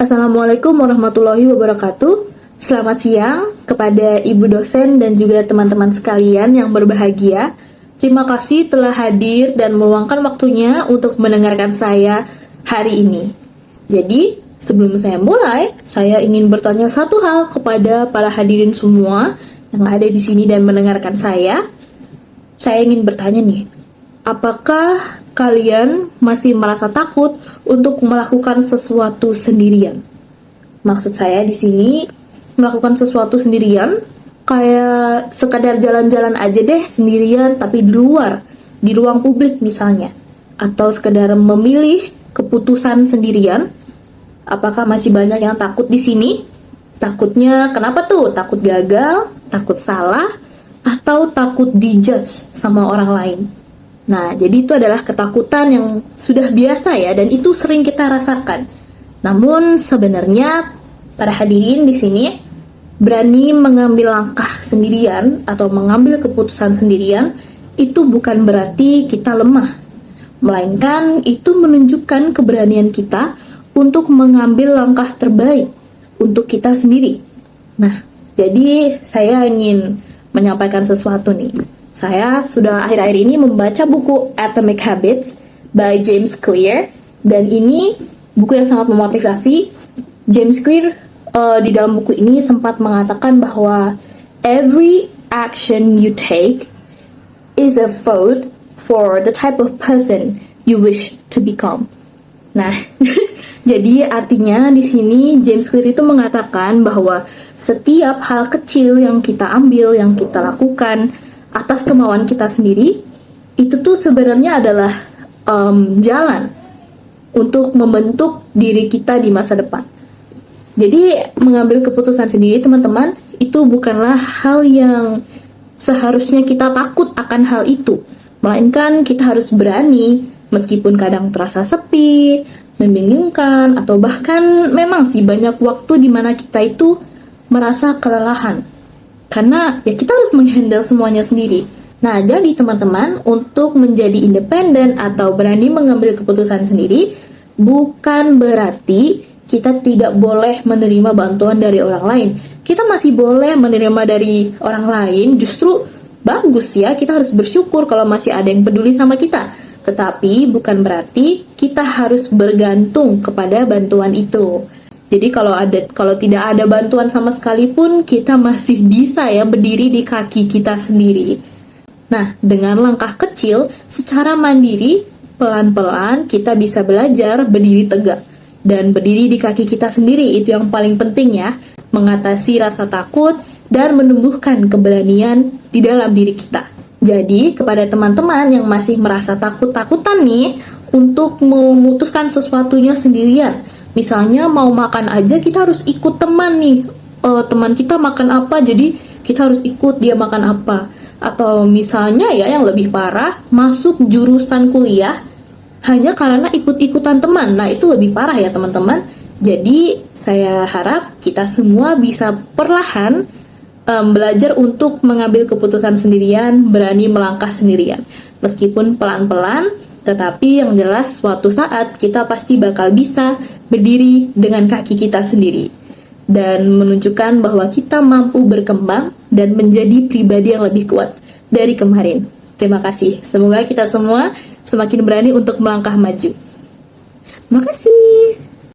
Assalamualaikum warahmatullahi wabarakatuh. Selamat siang kepada ibu dosen dan juga teman-teman sekalian yang berbahagia. Terima kasih telah hadir dan meluangkan waktunya untuk mendengarkan saya hari ini. Jadi, sebelum saya mulai, saya ingin bertanya satu hal kepada para hadirin semua yang ada di sini dan mendengarkan saya. Saya ingin bertanya nih, apakah kalian masih merasa takut untuk melakukan sesuatu sendirian? Maksud saya di sini melakukan sesuatu sendirian kayak sekadar jalan-jalan aja deh sendirian tapi di luar, di ruang publik misalnya, atau sekadar memilih keputusan sendirian. Apakah masih banyak yang takut di sini? Takutnya kenapa tuh? Takut gagal, takut salah, atau takut dijudge sama orang lain? Nah, jadi itu adalah ketakutan yang sudah biasa ya, dan itu sering kita rasakan. Namun sebenarnya para hadirin di sini berani mengambil langkah sendirian atau mengambil keputusan sendirian itu bukan berarti kita lemah, melainkan itu menunjukkan keberanian kita untuk mengambil langkah terbaik untuk kita sendiri. Nah, jadi saya ingin menyampaikan sesuatu nih. Saya sudah akhir-akhir ini membaca buku Atomic Habits by James Clear, dan ini buku yang sangat memotivasi. James Clear di dalam buku ini sempat mengatakan bahwa every action you take is a vote for the type of person you wish to become. Nah, jadi artinya di sini James Clear itu mengatakan bahwa setiap hal kecil yang kita ambil, yang kita lakukan atas kemauan kita sendiri, itu tuh sebenarnya adalah jalan untuk membentuk diri kita di masa depan. Jadi mengambil keputusan sendiri, teman-teman, itu bukanlah hal yang seharusnya kita takut akan hal itu, melainkan kita harus berani meskipun kadang terasa sepi, membingungkan, atau bahkan memang sih banyak waktu di mana kita itu merasa kelelahan. Karena ya kita harus menghandle semuanya sendiri. Nah, jadi teman-teman, untuk menjadi independen atau berani mengambil keputusan sendiri, bukan berarti kita tidak boleh menerima bantuan dari orang lain. Kita masih boleh menerima dari orang lain, justru bagus ya, kita harus bersyukur kalau masih ada yang peduli sama kita. Tetapi bukan berarti kita harus bergantung kepada bantuan itu. Jadi kalau tidak ada bantuan sama sekali pun, kita masih bisa ya berdiri di kaki kita sendiri. Nah, dengan langkah kecil, secara mandiri, pelan-pelan kita bisa belajar berdiri tegak dan berdiri di kaki kita sendiri. Itu yang paling penting ya, mengatasi rasa takut dan menumbuhkan keberanian di dalam diri kita. Jadi, kepada teman-teman yang masih merasa takut-takutan nih untuk memutuskan sesuatunya sendirian, misalnya mau makan aja kita harus ikut teman nih, teman kita makan apa jadi kita harus ikut dia makan apa. Atau misalnya ya yang lebih parah, masuk jurusan kuliah hanya karena ikut-ikutan teman. Nah, itu lebih parah ya teman-teman. Jadi saya harap kita semua bisa perlahan belajar untuk mengambil keputusan sendirian, berani melangkah sendirian. Meskipun pelan-pelan, tetapi yang jelas suatu saat kita pasti bakal bisa berdiri dengan kaki kita sendiri dan menunjukkan bahwa kita mampu berkembang dan menjadi pribadi yang lebih kuat dari kemarin. Terima kasih. Semoga kita semua semakin berani untuk melangkah maju. Terima kasih.